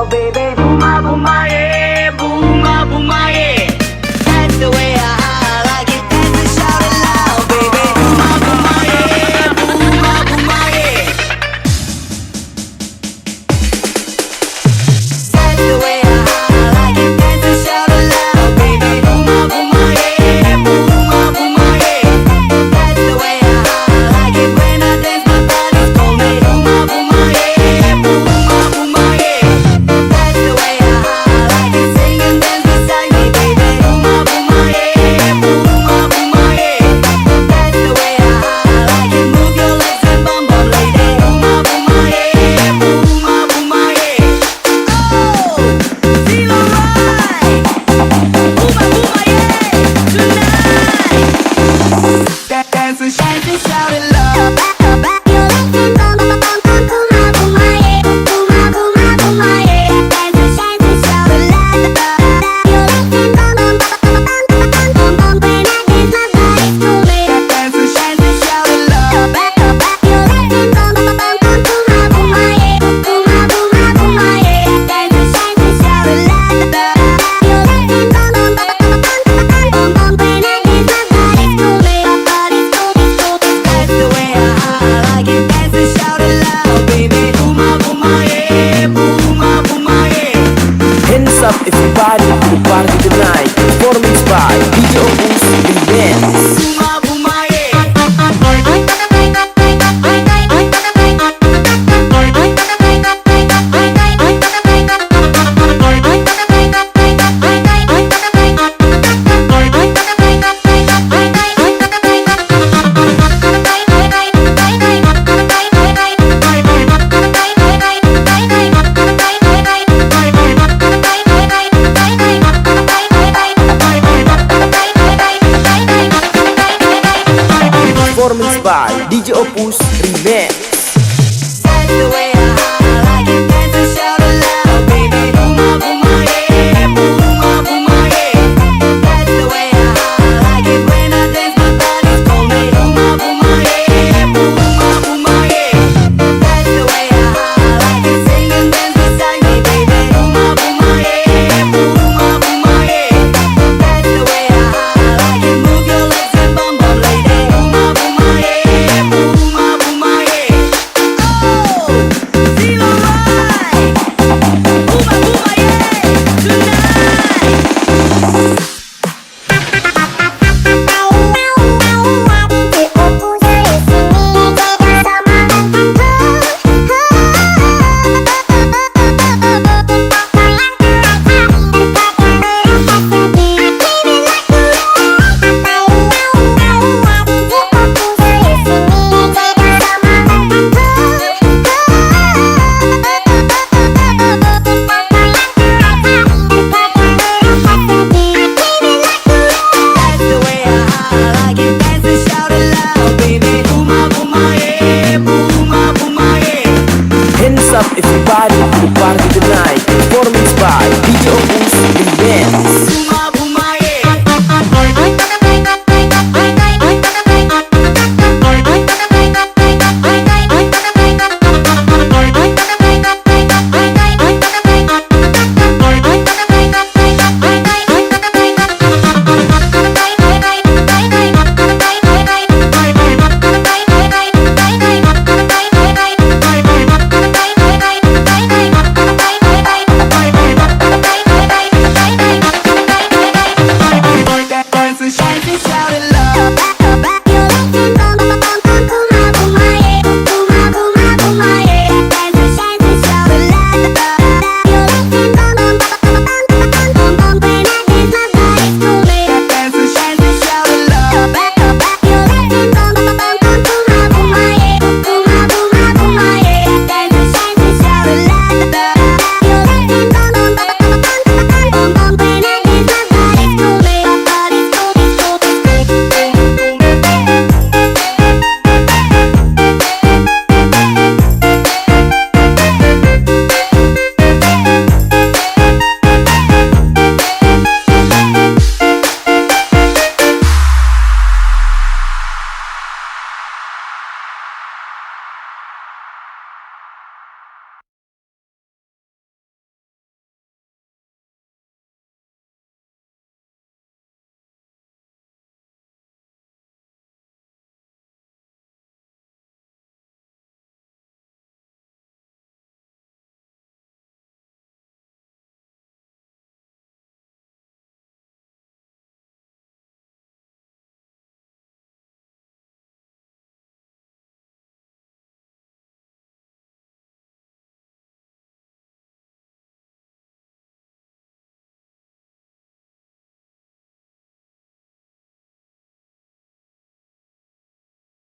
baby. Booma, booma, yeah. Booma, booma, yeah. That's the way I like it. Dance and shout it loud, baby. Booma, booma, yeah. Booma, booma, yeah. That's the way I like it. Dance and shout it loud, baby. Booma, booma, yeah. Booma, booma, yeah. That's the way I like it. When I dance, my body's calling me. Booma, booma, yeah. Booma, booma, yeah. That's the way I like it. Sing and dance beside me, baby. Booma, booma, yeah. Booma, booma, yeah. That's the way I like it. Move your legs and bum bum, lady. Booma, booma, yeah. Booma, booma, yeah. Oh, feel alright. Booma, booma, yeah. Tonight, dance and shout it loud. Hands up everybody to the party tonight. Performance by DJ Opus Remix. Booma, booma, Performance by DJ Opus Remix. that's the way I like it. Dance and shout it loud, baby. Booma, booma, yeah. Booma, booma, yeah. That's the way I like it. When I dance, my body's calling me. Booma, booma, yeah. Booma, booma, yeah. That's the way I like it. Sing and dance beside me, baby. Booma, booma, yeah. Booma, booma, yeah. That's the way I like it. Move your legs and bum bum, lady. Booma, booma, yeah. Booma, booma, yeah. Oh, feel alright. Booma, booma, yeah. Tonight. That's the way I like it. Dance and shout it loud, baby. Booma, booma, yeah. Booma, booma, yeah. Hands up everybody to the party tonight. Performance by DJ Opus